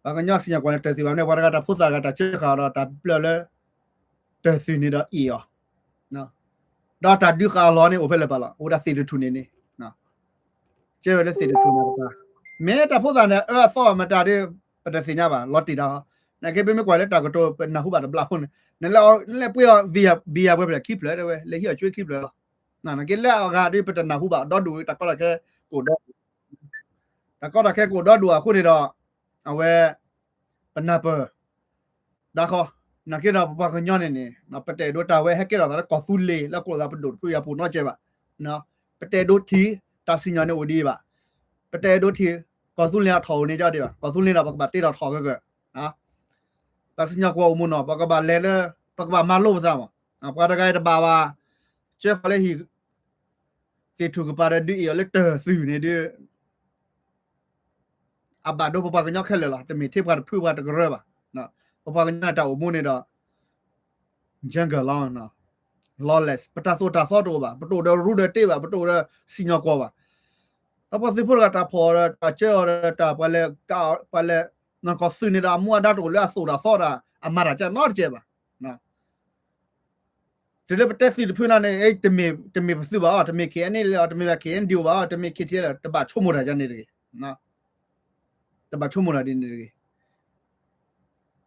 Speaker 1: ပါကညအစညကောနေတက်စီဘာနဲ့ဝါရကတာဖုစာကတာချေခါတော့တာပလလဲတက်စီနေတော့အီယောနော်တော့တာဒူခါလောနေအိုဖဲလဲပါလားအိုဒါစီတူနေနေနော်ကျဲဝဲလဲစီတူနေပါမဲတာဖုစာနဲ့ဆောမတာတဲ့ပတစညာပါလော်တီတာ那这边没过来，大个都那后边的不拉混，那不要 via 不了 keep 了的喂，来here 就 keep 了，那给了个的不得那后边多ดู大个那个过多，大个那个过多ดู啊，คนนี้เราเอาไว้เป็นนับ大个那个เรา不怕คนย้อนนี่那ประเดี๋ยวตาไว้ให้เราแต่ก็ฟุ้นเลยแล้วก็เราไปดูผู้ยาผู้น้อยเจ็บอ่ะเนาะประเดี๋ยวทีตาสิญญาณเนี่ยโอดีป่ะประเดี๋ยวทีก็ฟุ้นเลยถอนี่เจ้าดีป่ะก็ฟุ้นเลยเราปกติเราถอก็นะตาสิญญาကိုအမှုနော်ပကဘာလဲလဲပကဘာမလို့စားမပကတကဲတဘာပါကျဲခလဲဟီစီထုကပါရဒီရလက်တဆူနေဒီအဘဒိုပပကညခက်လဲလားတမီထိပ်ကဖူပါတကရပါနော်ပပကညတာအမှုနေတော့ဂျန်ဂလောင်းနော် lawless ပတာဆိုတာဆော့တော့ပါပတိုဒရူဒတေပါပတိုဒစီညကောပါတော့ပစီဖုကတာဖော်တာကျဲတာပလဲကာပလဲ那个孙女的莫大多了，收了少的，啊妈的，这哪儿去吧？那这里不得事的碰到呢，哎，这没不是吧？这没看你了，这没看丢吧？这没看见了，这把出门了，讲你这个，那这把出门了的你这个，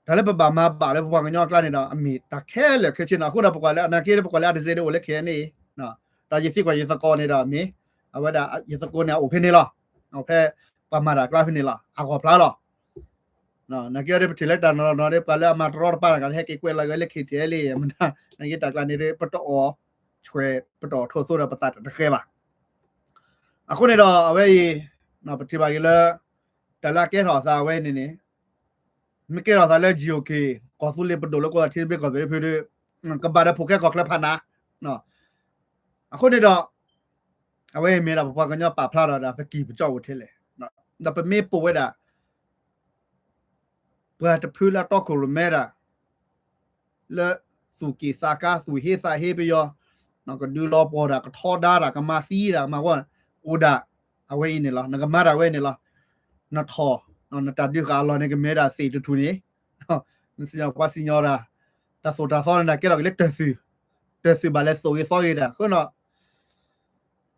Speaker 1: 他那不把妈把那不把个鸟干的了，没打开了，看见那后头不过来，那开了不过来的时候我来看你，那大家过也是高的了没？啊，我的也是高呢，我骗你了，我骗把妈的干骗你了，啊，我骗了。နော်နကြရပတိလက်တာနော်ရပါလာမတော်ပါကဟဲကေကွဲလာကလက်ခိတဲလေးမနာနကြတကလာနေပတော်ချွဲပတော်ထိုးဆိုးရပတ်တခဲပါအခုနေတော့အဝဲနော်ပတိပါကလတလာကဲတော်စာဝဲနေနေမကဲတော်စာလဲ GOK ကောဆူလေးပတော်လကောတိဘေကောဘေဖေကဘာရဖိုကဲကောကလဖနာနော်အခုနေတော့အဝဲမေရာပပကညပါဖလာတာပကီပကြောက်ထဲလေနော်ဒါပမေပိုဝဲတာเพื่อจะพูดแล้วต้องคุยไม่ได้แล้วสุกิสากาสุเฮสาเฮไปยอนั่นก็ดูรอปอดก็ทอดาก็มาซีดมาว่าโอดาเอาไว้นี่ล่ะนั่นก็มาได้ไว้นี่ล่ะนั่นทอนั่นตัดดูการรอนี่ก็ไม่ได้สิทุนี้นั่นสิญาว่าสิญาดาแต่สุดท้ายนั่นก็เราเล็กเตสือบาเลโซยซอยดาก็เนาะ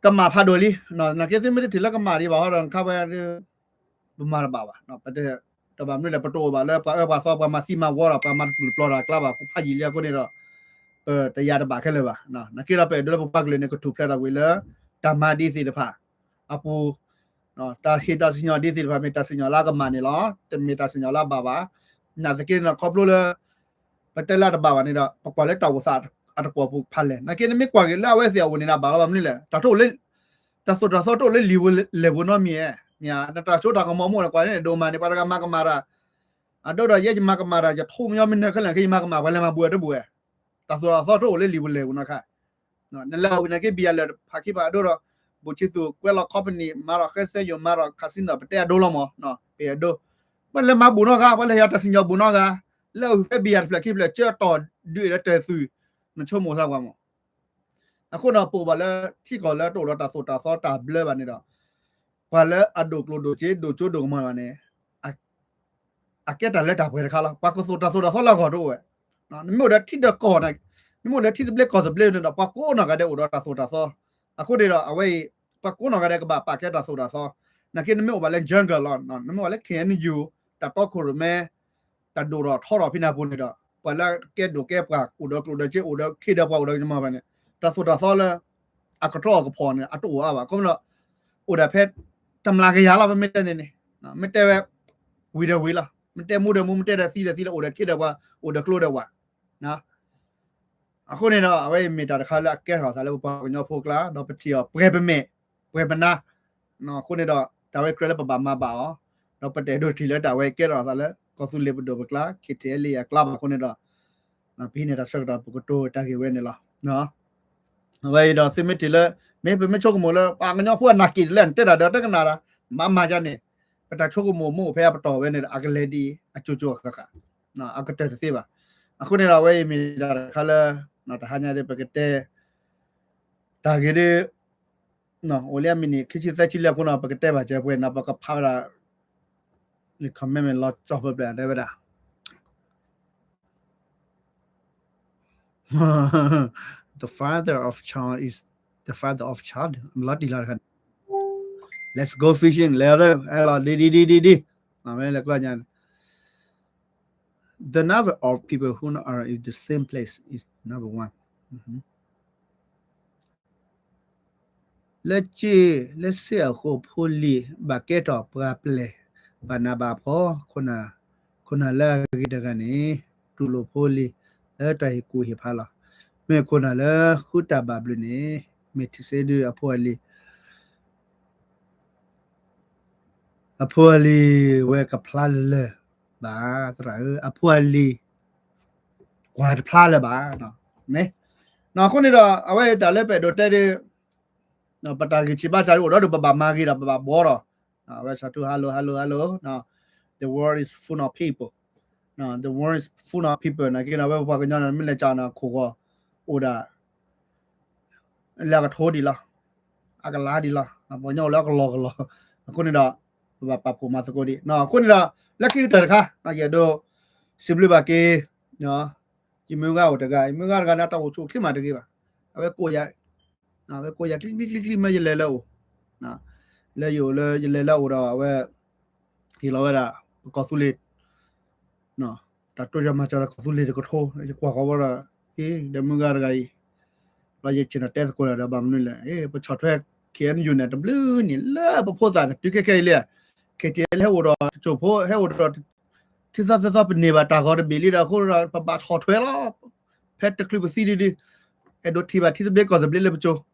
Speaker 1: ก็มาพาโดลินั่นก็สิไม่ได้ถึงแล้วก็มาดีบ่าว่าเข้าไปประมาณบ่าวเนาะประเดี๋ยวแต่แบบนี้แหละประตูแบบแล้วปาซอปามาซีมาวอร์ปามาปลอดกล้าแบบพายิเลียก็เนี่ยแต่ยาตบาแค่เลยว่ะนะนักกีฬาไปดูแลปุ๊บปักเลยเนี่ยก็ถูกแพ้เราวิลล์ตามาดีสิเดพาอาปูเนาะตาฮิตาสิญญาดีสิเดพาเมตาสิญญาลาก็มาเนี่ยล้อแต่เมตาสิญญาลาบาบาน่าจะกินนะครบรู้เลยปัจจัยลาตบาวันนี้เราประกอบเล็กตาวศาสตร์อัตกว่าปุ๊บพันเลยนักกีฬาไม่กว่ากันแล้วเว้ยเสียวันนี้นะบาแบบนี้แหละแต่ทุกเล่นแต่สุดท้ายทุกเล่นลีวเลวน้อยมีเนี่ยแต่ชุดทางมอมูนะกว่าเนี่ยโดมาเนี่ยปารากามากมาราอะดอเยจิมากมาราจะทุ่มยอมเนี่ยคั่นแหละคือมากมาวันละมาบัวตะบัวตะซอซอโตเลยลีบุเลวนะคะ no nala una ke biya le phaki ba do ro bu chi su kwe lo company ma ro khese yo ma ro casino pete do lo mo no pe do ba le ma bu no ga ba le ya ta sin yo bu no ga le fe biya pla ki pla che to du le te su no cho mo sa kwa mo အခုတော့ပို့ပါလဲထိကောလဲတိုတော့တာဆိုတာစောတာဘလဲပါနေတော့ဘာလဲအဒိုကလိုဒိုချေဒိုချိုဒိုမှာပါနေအကက်တာလက်တာပဲခါလာပါကဆိုတာဆောလာခေါ်တော့ဝဲနော်နမို့တဲ့ထိတော့ကောနေနမို့တဲ့ထိတဲ့ဘလက်ကောတဲ့ဘလဲနေတော့ပါကိုနော်ကတဲ့ဥတော့တာဆိုတာစောအခုတွေတော့အဝေးပါကိုနော်ကတဲ့ကပါကက်တာဆိုတာစောနကိနမို့ပါလဲဂျန်ဂယ်လောနော်နမို့လဲခဲနယူတတော့ခိုရမဲတဒိုတော့ထော်တော့ဖိနာပုန်နေတော့ပါလာကက်ဒိုကက်ပါဥတော့ကလိုဒိုချေဥတော့ခိတော့ပါဥတော့ညမှာပါနေတာဆိုတာဆောလဲအကတော်ကပေါ်နေအတူอ่ะကွန်တော့ဥဒါဖက်တမလာကရလာပဲမတက်နေနေနော်မတက်ပဲဝီဒဝီလာမတက်မှုတယ်မတက်တဲ့စီးတယ်ဥဒါခိတော့ပါဥဒါကလိုတော့ဝါနော်အခုနေတော့အဝေးမီတာတခါလာကဲဟောစားလဲပေါ့ညောဖိုကလာတော့ပတီပရဲပမေပရဲပနာနော်ခုနေတော့တာဝဲကရလပပမပါအောတော့ပတဲတို့ထီလဲတာဝဲကဲတော့စားလဲကောဆူလေပဒိုပကလာခိတဲလီယာကလာခုနေတော့နော်ဘီနေတာဆက်တာပကတိုတာကေဝဲနေလားနော်ဝဲတော့စမတီလဲမေပမေချုကမိုလဲပါငညောဖွနာကီလဲတက်တာတော့တက်ကနာမမကြနေပတာချုကမိုမိုဖဲပတော်ဝဲနေအကလေဒီအချိုချိုခခနော်အကတက်သေးပါအခုနေတော့ဝဲမီတာခါလဲနော်တဟာညာတဲ့ပကတဲ့တာဂေတဲ့နော်အိုလျာမီနီခိချစ်သက်ချီလက်ခုနပကတဲ့ပါကျပွဲနာပကဖာရာဒီကမမဲလော့ချော့ပပလန်တဲ့ဗဒါThe father of child is the father of child. I'm not dealing. Let's go fishing. Later, hello, di. Amen. The number of people who are in the same place is number one. Let's say a whole poly bucket of play. Banaba po kuna la gidagani to lo poly. Let I go hipala. မေခုနလဲခုတဘဘလနေမေတစေဒအဖိုလီဝဲကဖလာလဲဘာတရအဖိုလီကွာဖလာလဲဘာနော်မေနော်ခုနေတော့အဝဲတာလဲပဲတော့တဲ့နော်ပတာကြီးချိပါချာလို့တော့ပပမာကြီးတာပပဘောတော့နော်ဝဲချာတူ hello နော် the world is full of people နော် the world is full of people နော်ကိနော်ဝဲဘာကညနာမလဲချာနာခိုကောOda la ka thodi la aka la di la bo nyaw la ka lo ko ni da ba pa ko ma ko di no ko ni da la ki ta kha na ye do sibli ba ke no ji mu ga o ta ga mu ga na ta o chu khli ma ta ke ba abe ko ya na be ko ya kli ma ye le la o na le yo le ye le la o da we ki lo wa da ko su le no ta to ja ma cha ko su le ko tho kwa ko ba the Mugar guy, Raja Chinates Kola Bamula, but Chotwek, Kian Unit, the blue, love proposal, to Kalia, KTL Heward, Chopo, Heward, Tisas up in Neva, Tagot, Billy, the whole about hot well, pet the clip of CD, and do Tiba Tis Bake or the Billy Joe.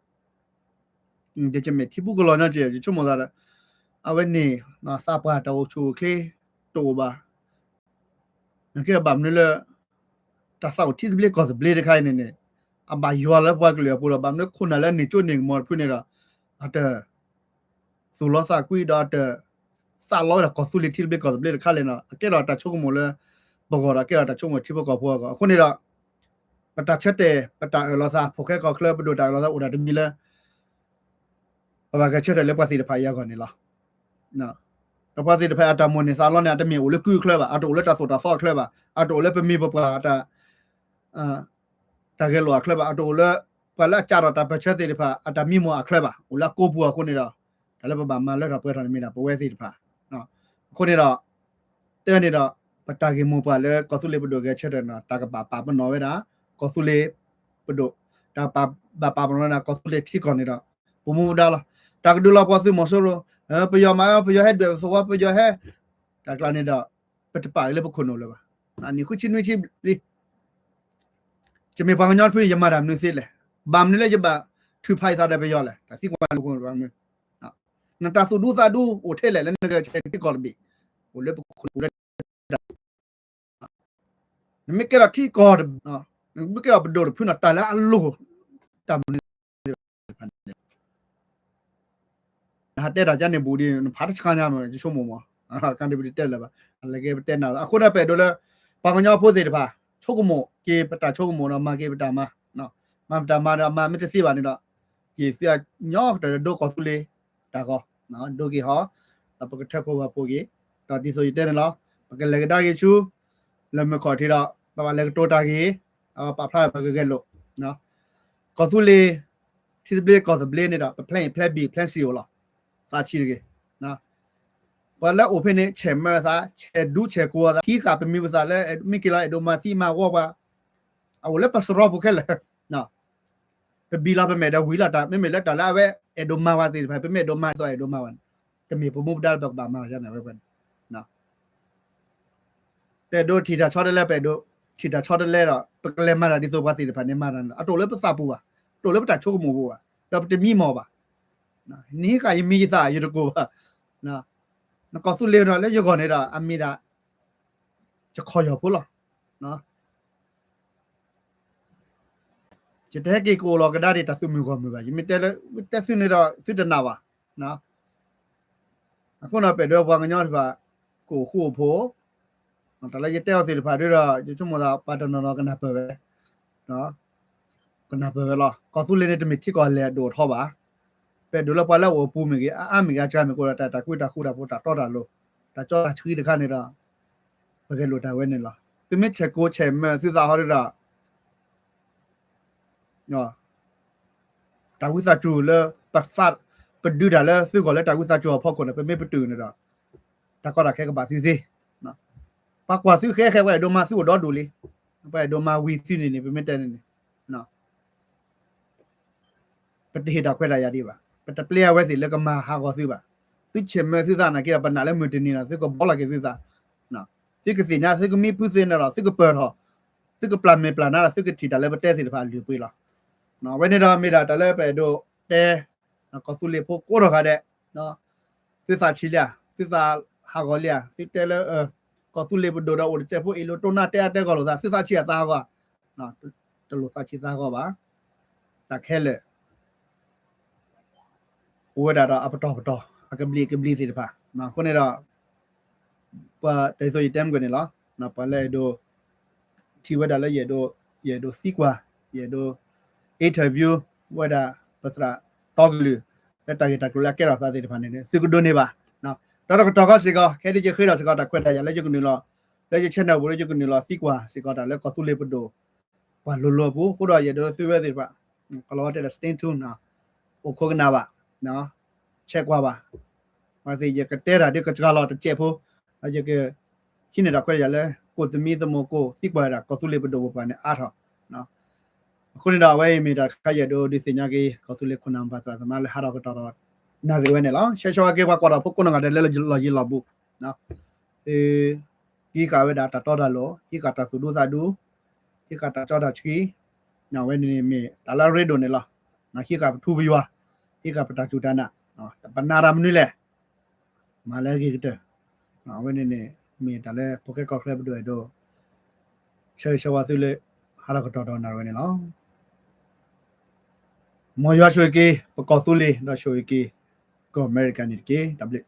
Speaker 1: Did you make Tibucolona, Chumada? I went near, not Sapa, to Clay, Toba. Okay, Bamula. ตาเศร้าที่เรียกก็จะเบลดได้เนี่ยอบายว่าแล้วว่าเกลือปูระบำเนี่ยคนอะไรนี่จุดหนึ่งหมดพูดเนี่ยละอาจจะสุรสากุยดาแต่สาล้อแต่ก็สุริที่เรียกก็จะเบลดค่าเลยนะแกเราแต่ช่วงหมดเลยบอกว่าแกเราแต่ช่วงหมดที่พวกก็พวกคนนี้ละปตาเชตเตปตาเราซาพวกแค่ก็เคลื่อนไปดูตาเราซาอุดาจะมีเลยเพราะว่าแกเชื่อได้เรื่องภาษีภายยาก่อนนี่ละนะแต่ภาษีภายอาจจะมวลในซาล้อเนี่ยอาจจะมีอุลกุยเคลื่อนแบบอาจจะอุลตาสุดตาซ้อเคลื่อนแบบอาจจะอุลเป็นมีประอาจจะတာကလောအခလဘအတိုလပလာချာရတာပချက်တိဖာအတမီမောအခလဘဦးလာကိုပူခုနေတော့ဒါလည်းပပမလက်တော့ပွဲထားနေမိတာပဝဲစီတဖာနော်ခုနေတော့တဲနေတော့ပတာကီမောပါလဲကောဆုလေးပဒိုကချက်တယ်နော်တာကပါပနော်ဝဲတာကောဆုလေးပဒိုတာပါပနော်နာကောဆုလေးထိကောနေတော့ပမူဒါလာတာကဒူလာပေါ်စုမဆိုလို့ပယောမာပယောဟက်တယ်ဆိုဝပယောဟက်တာကလာနေတော့ပတပါလေပခုနိုလေပါနာနီခုချင်းနွေချင်းလီจะมีพางยอดพี่ยามาดามนึงสิเลยบามนี่เลยจะบะถือไพ่ซาได้ไปยอดเลยแต่ที่กว่าลูกคนรังมือนั่นตาสูดูซาดูโอเทเลยแล้วนั่นก็ใช้ที่กอลบีโอเล็บคุณได้นั่นไม่เกี่ยวที่กอลนั่นไม่เกี่ยวกับโดดพื้นตาแล้วลูกตาม ဟာတဲ့တာကြနေဘူးဒီဖားတချခါညာမချို့မမကန်ဒီပတက်လည်းပါလည်းကတက်နာအခုတော့ပဲတော့လဲပါကညောဖို့သေးတပါချို့ကမို့ကေပတာချို့ကမို့တော့မကေပတာမနော်မပတာမတော့မမတစီပါနေတော့ကေစီညောတဲ့ဒိုကောဆူလေတာကောနော်ဒိုကေဟောပကထက်ဖို့ပါပိုကေတော့ဒီဆိုရတဲ့နော်ပကလည်းကတာကေချူလမခေါ်ထီတော့ပါလည်းတိုတာကေပါဖလာပကကဲလို့နော်ကောဆူလေဒီဘလေကောဆူဘလေနေတော့ပလန်ဖလက်ဘီဖလန်စီယိုလားစာချီကေနော်ဘာလဲ open နဲ့ chamber စာ chedu checo စာခီခါပမီဝစာလဲမိကလာဒိုမာစီမာဝဘာအဝလဲပစရောဘုခဲလဲနော်ပဘီလာပမေဒဝီလာတာမေလက်တာလာဝဲအဒိုမာဝါစီပမေဒိုမာဆိုအဒိုမာဝန်တမီပမုဒal တော့ဘာမာရနေပဲနော်တဲ့ဒိုထီတာချောတယ်လဲပဲဒိုထီတာချောတယ်လဲတော့ပကလဲမာတာဒီဆိုပါစီဖာနေမာတာအတိုလဲပစပူပါတိုလဲပတာချိုးကမို့ပါတော့တမီမောပါနော်နီးကယမီစာရတကိုပါနော်နကောဆုလေတော့လေရခေါ်နေတာအမီတာจะခေါ်ရဖို့လားနော်จะတဲ့ကေကိုလောကဒါတွေတဆုမျိုးကမျိုးပါယမီတဲလေတက်ဆုနေတော့စစ်တနာပါနော်အခုတော့ပဲတော့ဘာငညောတပါကိုခုဖို့တလည်းရတဲ့အောင်စီတပါတွေ့တော့ကျွတ်မသာပါတနော်ကနာပဲနော်ကနာပဲလားကောဆုလေနဲ့တမီတိကောလေတော့ထောပါပဲဒိုလပါလာဝပူမီကအမီကချာမကိုတာကွတာခုတာပို့တာတော့တာလို့ဒါကြောချီတခါနေတော့ဘယ်လိုတာဝဲနေလားသူမချက်ကိုချဲမဲစစ်စားဟောရတာနော်တာဝိစာကျူလပတ်ဖတ်ပဒူဒါလဲစုကလည်းတာဝိစာကျူဖောက်ကုန်တယ်ပဲမေပတူနေတော့တာကောတာခဲကပါစီစီနော်ပတ်ကွာစုခဲဝဲဒိုမာစုတော့ဒူလီပဲဒိုမာဝီစီနေပဲမတဲနေနော်ပတိတာခွဲတာရည်ပါပတပလျာဝဲစီလကမာဟာကောစုပါစုချေမဲစုစားနာကေပနာလဲမွတင်နေတာစုကဘောလာကေစုစားနော်စုကစီညာစုကမီပူစင်တော့စုကပေါ်တော့စုကပလန်မေပလန်နာစုကတီတာလဲပတဲစီတဖာလူပွေးလားနော်ဝဲနေတော့မေတာတလဲပဲတို့တဲနော်ကောစုလေဖို့ကိုတော့ခါတဲ့နော်စုစားချီလျာစုစားဟာကောလျာစုတဲလဲကောစုလေဘဒိုတော့ဝချက်ဖို့အီလိုတိုနာတဲကောလို့စားစုစားချီသားကောနော်တလို့စားချီသားကောပါတာခဲလေဝဲတာတော့အပတော်အကဘလီစီတပါနော်ခုနေတော့ပါတေဆိုရတမ်ကနေလားနော်ပါလေဒိုတီဝဲတာလဲရဒိုစီကွာရဒိုအင်တာဗျူးဝဲတာပစရာတောက်လူလက်တာရတာကလကဲရစားတဲ့တပါနေစီကဒိုနေပါနော်တော့ကစီကခဲဒီချခေရစကတာခွက်တာရလဲကျကနေလားလဲချချက်နေဘူးလဲကျကနေလားစီကွာစီကတာလဲကောဆူလေပဒိုဘာလောဘူးခုတော့ရဒိုစီဝဲတဲ့ပါကလောတဲ့စတင်တူနာโอโคกนาบะနော်ချက်ကွာပါမစီရကတဲတာဒီကကြလာတချက်ဖို့အရကခိနေတာခွဲရလဲကိုသမီးသမကိုစိပွားတာကောဆူလေးပဒိုပါနဲ့အားထောက်နော်အခုနေတာဝဲမီတာခရဒိုဒီစညာကေကောဆူလေးခုနံပါစရာသမလဲဟာတော့တော်နာရီဝဲနေလားရှောကေကွာကွာဖို့ကုနငါတယ်လဲလော်ကြီးလာဘူးနော်ဒီကဝဲတာတော်တာလို့ဒီကတာဆူဒူစာဒူဒီကတာကြောတာချီနော်ဝဲနေမီဒါလာရေဒိုနေလားငါခိကထူဘီဝါခိကပတာချူတနာနော်ပနာရမနုလေမာလဲကြီးတဲ့နော်ဝဲနေမီဒါလဲပိုကက်ကော့ကလပ်တို့တော့ရှောဝါစုလေဟာရကတော်နာရနေလားမော်ရွာရွှေကေပကောဆူလေတော့ရွှေကေကောအမေရိကန်နေကေ W